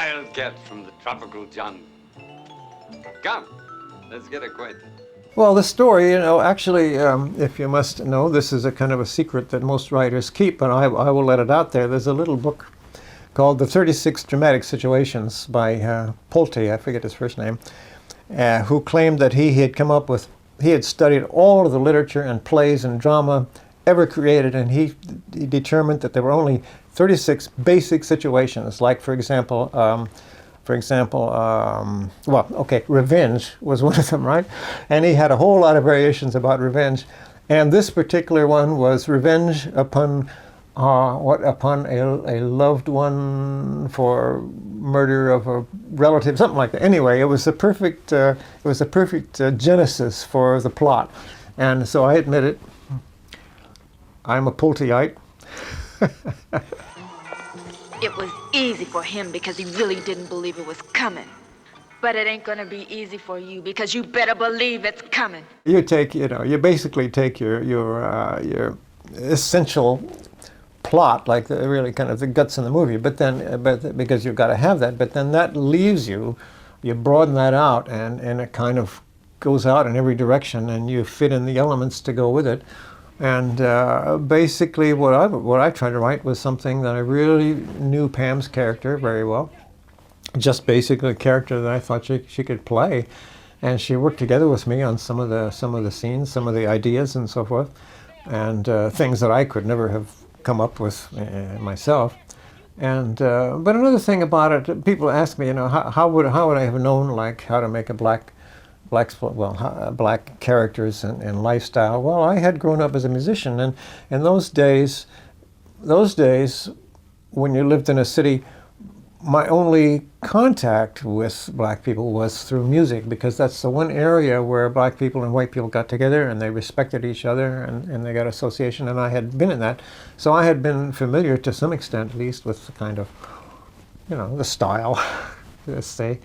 wild cat from the tropical jungle. Come, let's get acquainted. Well, the story, actually, if you must know, this is a kind of a secret that most writers keep, but I will let it out there. There's a little book called The 36 Dramatic Situations by Pulte, I forget his first name, who claimed that he had studied all of the literature and plays and drama ever created, and he determined that there were only 36 basic situations, like, for example, revenge was one of them, right? And he had a whole lot of variations about revenge. And this particular one was revenge upon a loved one for murder of a relative, something like that. Anyway, it was the perfect genesis for the plot. And so I admit it, I'm a Pulteite. It was easy for him because he really didn't believe it was coming. But it ain't gonna be easy for you because you better believe it's coming. You basically take your essential plot, like really kind of the guts in the movie, but because you've got to have that, but then that leaves you broaden that out, and it kind of goes out in every direction, and you fit in the elements to go with it. And basically what I tried to write was something that I really knew Pam's character very well. Just basically a character that I thought she could play. And she worked together with me on some of the scenes, some of the ideas and so forth, and things that I could never have come up with myself. And but another thing about it, people ask me, how would I have known like how to make a black characters and lifestyle. Well, I had grown up as a musician, and in those days, when you lived in a city, my only contact with black people was through music, because that's the one area where black people and white people got together and they respected each other, and they got association, and I had been in that. So I had been familiar to some extent, at least, with the kind of, the style, let's say.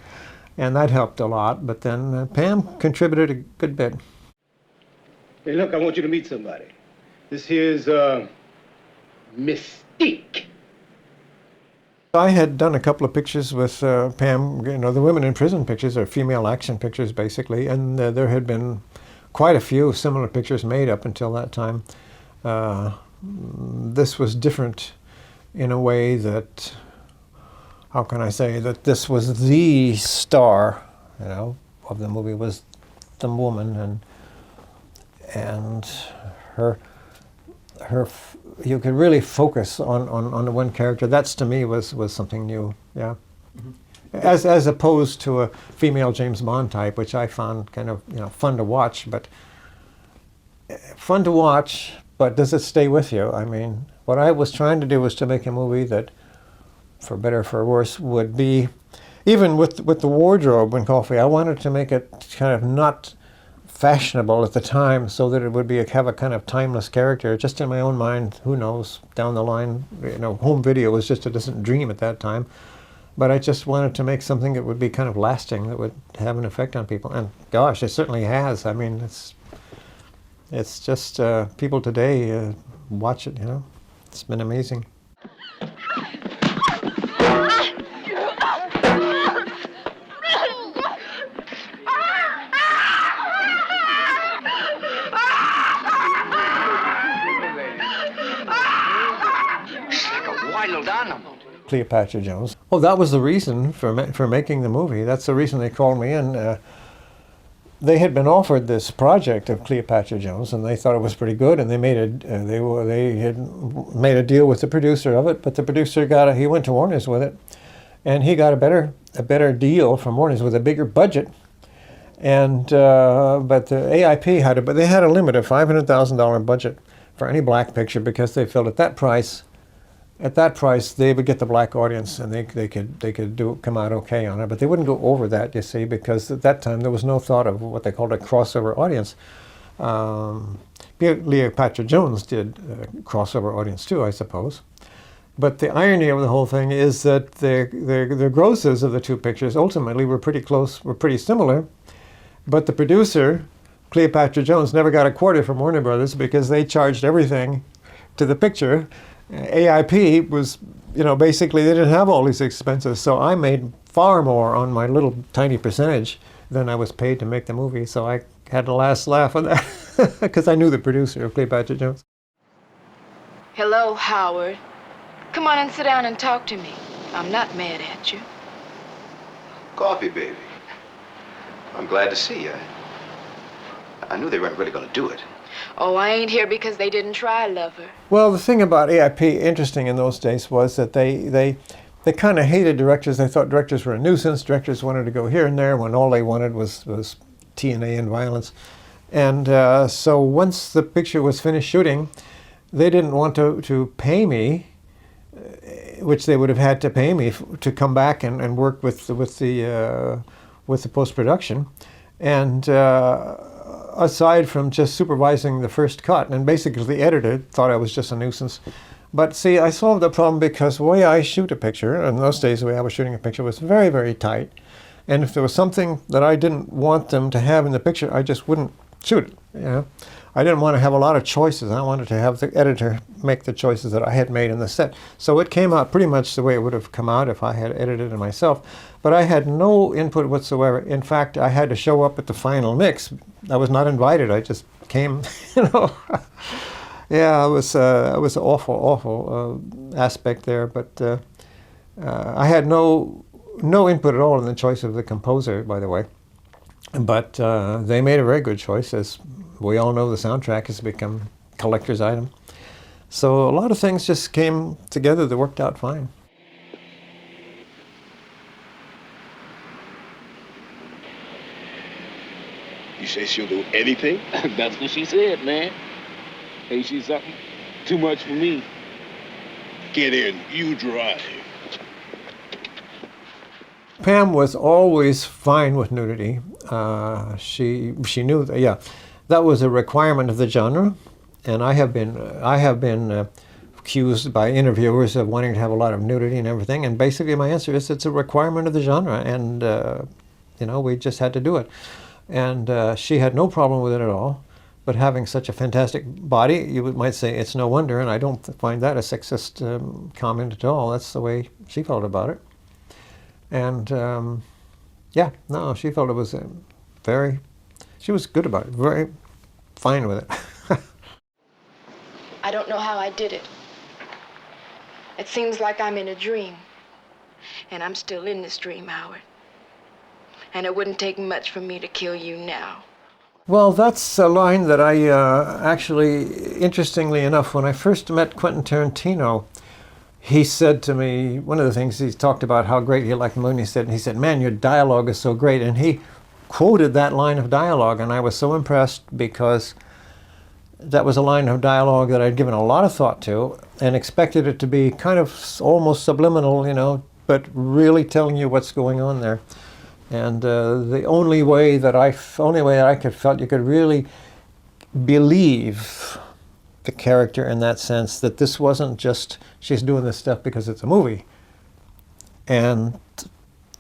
And that helped a lot, but then Pam contributed a good bit. Hey, look, I want you to meet somebody. This here's, Mystique. I had done a couple of pictures with Pam, the women in prison pictures, or female action pictures, basically, and there had been quite a few similar pictures made up until that time. This was different in a way that, how can I say, that this was the star, of the movie, was the woman, and her you could really focus on the one character. That's, to me, was something new, yeah. Mm-hmm. As opposed to a female James Bond type, which I found kind of fun to watch, but does it stay with you? I mean, what I was trying to do was to make a movie that, for better or for worse, would be, even with the wardrobe in Coffy, I wanted to make it kind of not fashionable at the time, so that it would have a kind of timeless character. Just in my own mind, who knows, down the line, home video was just a distant dream at that time. But I just wanted to make something that would be kind of lasting, that would have an effect on people. And gosh, it certainly has. I mean, it's just people today watch it, It's been amazing. Cleopatra Jones. Oh, that was the reason for making the movie. That's the reason they called me in. They had been offered this project of Cleopatra Jones, and they thought it was pretty good. And they had made a deal with the producer of it, but the producer he went to Warner's with it, and he got a better deal from Warner's with a bigger budget. And but the AIP had a limit of $500,000 budget for any black picture, because they felt at that price they would get the black audience, and they could come out okay on it. But they wouldn't go over that, you see, because at that time there was no thought of what they called a crossover audience. Cleopatra Jones did a crossover audience too, I suppose. But the irony of the whole thing is that the grosses of the two pictures ultimately were pretty close, were pretty similar. But the producer, Cleopatra Jones, never got a quarter from Warner Brothers, because they charged everything to the picture. AIP was you know, basically they didn't have all these expenses, so I made far more on my little tiny percentage than I was paid to make the movie. So I had the last laugh on that because I knew the producer of Cleopatra Jones. Hello, Howard. Come on and sit down and talk to me. I'm not mad at you. Coffee, baby. I'm glad to see you. I knew they weren't really going to do it. Oh, I ain't here because they didn't try, lover. Well, the thing about AIP, interesting in those days, was that they kind of hated directors. They thought directors were a nuisance. Directors wanted to go here and there when all they wanted was TNA and violence. And so once the picture was finished shooting, they didn't want to pay me, which they would have had to pay me to come back and work with the post-production. And aside from just supervising the first cut, and basically the editor thought I was just a nuisance. But see, I solved the problem because the way I shoot a picture, in those days the way I was shooting a picture was very, very tight. And if there was something that I didn't want them to have in the picture, I just wouldn't shoot it. You know? I didn't want to have a lot of choices. I wanted to have the editor make the choices that I had made in the set. So it came out pretty much the way it would have come out if I had edited it myself. But I had no input whatsoever. In fact, I had to show up at the final mix. I was not invited. I just came, you know. Yeah, it was an awful aspect there. But I had no input at all in the choice of the composer, by the way. But they made a very good choice. As we all know, the soundtrack has become a collector's item. So a lot of things just came together that worked out fine. You say she'll do anything? That's what she said, man. Ain't she something? Too much for me. Get in, you drive. Pam was always fine with nudity. She knew that, yeah, that was a requirement of the genre, and I have been accused by interviewers of wanting to have a lot of nudity and everything. And basically, my answer is it's a requirement of the genre, and you know, we just had to do it. And she had no problem with it at all. But having such a fantastic body, you might say it's no wonder, and I don't find that a sexist comment at all. That's the way she felt about it. And yeah, no, she felt it was she was good about it, very fine with it. I don't know how I did it. It seems like I'm in a dream. And I'm still in this dream, Howard. And it wouldn't take much for me to kill you now. Well, that's a line that I actually, interestingly enough, when I first met Quentin Tarantino, he said to me, one of the things he talked about how great he liked the movie, he said, man, your dialogue is so great. And he quoted that line of dialogue, and I was so impressed because that was a line of dialogue that I'd given a lot of thought to and expected it to be kind of almost subliminal, you know, but really telling you what's going on there. And the only way that I felt you could really believe the character in that sense, that this wasn't just she's doing this stuff because it's a movie. And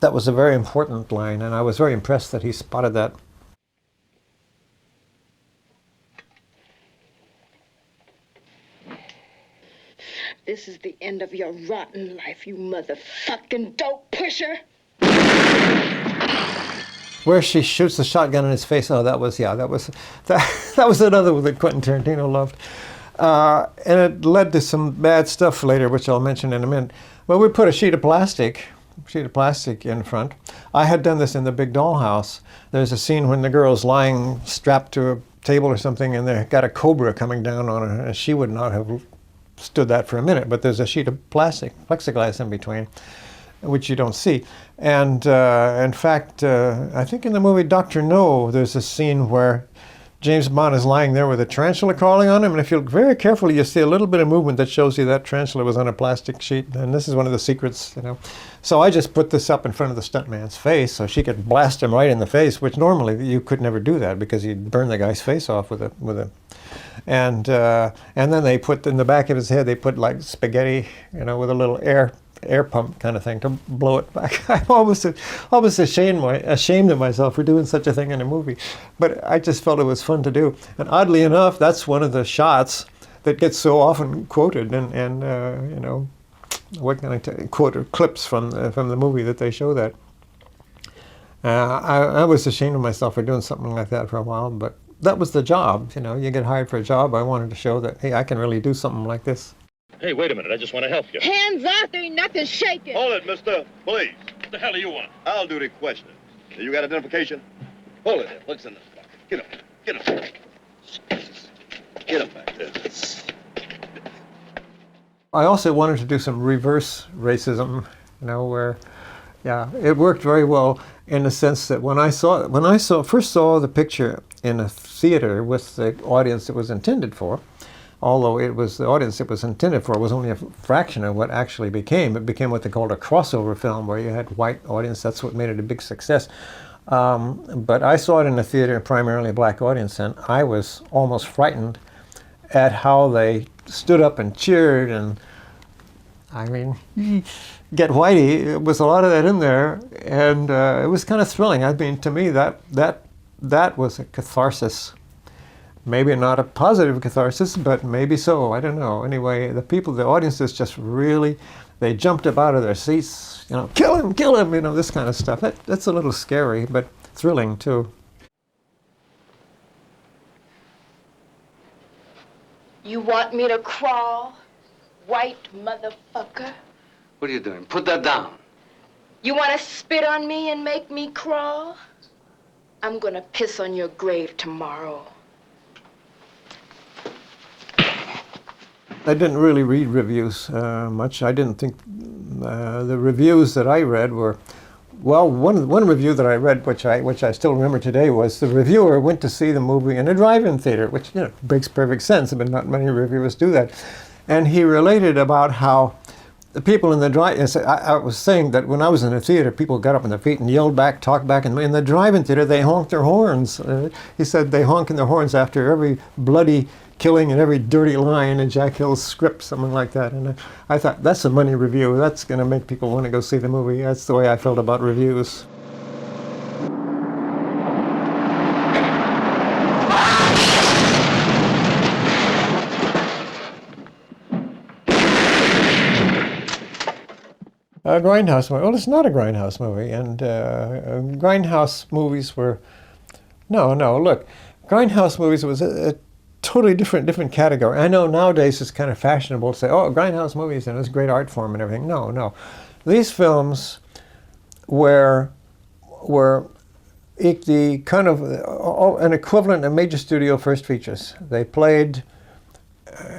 that was a very important line, and I was very impressed that he spotted that. This is the end of your rotten life, you motherfucking dope pusher. Where she shoots the shotgun in his face, oh, that was another one that Quentin Tarantino loved. And it led to some bad stuff later, which I'll mention in a minute. Well, we put a sheet of plastic in front. I had done this in The Big Dollhouse. There's a scene when the girl's lying strapped to a table or something, and they got a cobra coming down on her, and she would not have stood that for a minute, but there's a sheet of plastic, plexiglass in between, which you don't see. And in fact, I think in the movie Dr. No, there's a scene where James Bond is lying there with a tarantula crawling on him, and if you look very carefully, you see a little bit of movement that shows you that tarantula was on a plastic sheet, and this is one of the secrets, you know. So I just put this up in front of the stuntman's face so she could blast him right in the face, which normally you could never do that because you'd burn the guy's face off with a and then they put in the back of his head, they put like spaghetti, you know, with a little air pump kind of thing to blow it back. I'm almost ashamed of myself for doing such a thing in a movie, but I just felt it was fun to do. And oddly enough, that's one of the shots that gets so often quoted, and you know, what can I tell you, quoted clips from the movie that they show that. I was ashamed of myself for doing something like that for a while, but that was the job. You know, you get hired for a job. I wanted to show that, hey, I can really do something like this. Hey, wait a minute. I just want to help you. Hands off, there ain't nothing shaking. Hold it, mister. Please. What the hell do you want? I'll do the questioning. You got identification? Hold it there. What's in this pocket? Get up. Get up. Get up back there. I also wanted to do some reverse racism, you know, where, yeah, it worked very well in the sense that when I first saw the picture in a theater with the audience it was intended for, although it was the audience it was intended for was only a fraction of what actually became. It became what they called a crossover film, where you had white audience. That's what made it a big success. But I saw it in a theater, primarily a black audience, and I was almost frightened at how they stood up and cheered, and I mean, get whitey. It was a lot of that in there, and it was kind of thrilling. I mean, to me, that was a catharsis. Maybe not a positive catharsis, but maybe so. I don't know. Anyway, the audiences just really, they jumped up out of their seats. You know, kill him. You know, this kind of stuff. That's a little scary, but thrilling too. You want me to crawl, white motherfucker? What are you doing? Put that down. You want to spit on me and make me crawl? I'm gonna piss on your grave tomorrow. I didn't really read reviews much. I didn't think the reviews that I read were, well, one review that I read, which I still remember today, was the reviewer went to see the movie in a drive-in theater, which, you know, makes perfect sense, but not many reviewers do that. And he related about how the people in the I was saying that when I was in the theater, people got up on their feet and yelled back, talked back, and in the drive-in theater, they honked their horns. He said they honk in their horns after every bloody killing and every dirty line in Jack Hill's script, something like that. And I thought, that's a money review. That's going to make people want to go see the movie. That's the way I felt about reviews. A grindhouse movie. Well, it's not a grindhouse movie, and grindhouse movies were. No, look, grindhouse movies was a totally different category. I know nowadays it's kind of fashionable to say, oh, grindhouse movies and it's a great art form and everything. No. These films were the kind of an equivalent of major studio first features. They played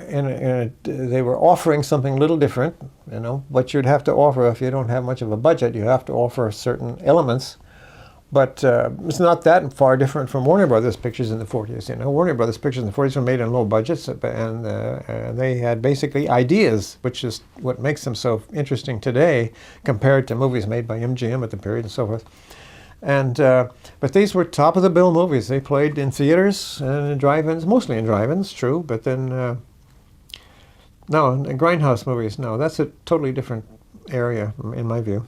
they were offering something a little different, you know, what you'd have to offer if you don't have much of a budget. You have to offer certain elements. But it's not that far different from Warner Brothers pictures in the 40s. You know, Warner Brothers pictures in the 40s were made in low budgets, and they had basically ideas, which is what makes them so interesting today compared to movies made by MGM at the period and so forth. And but these were top of the bill movies. They played in theaters and in drive-ins, mostly in drive-ins, true. But then no, in grindhouse movies, no. That's a totally different area in my view.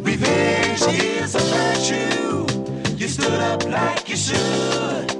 Revenge is a virtue. You stood up like you should.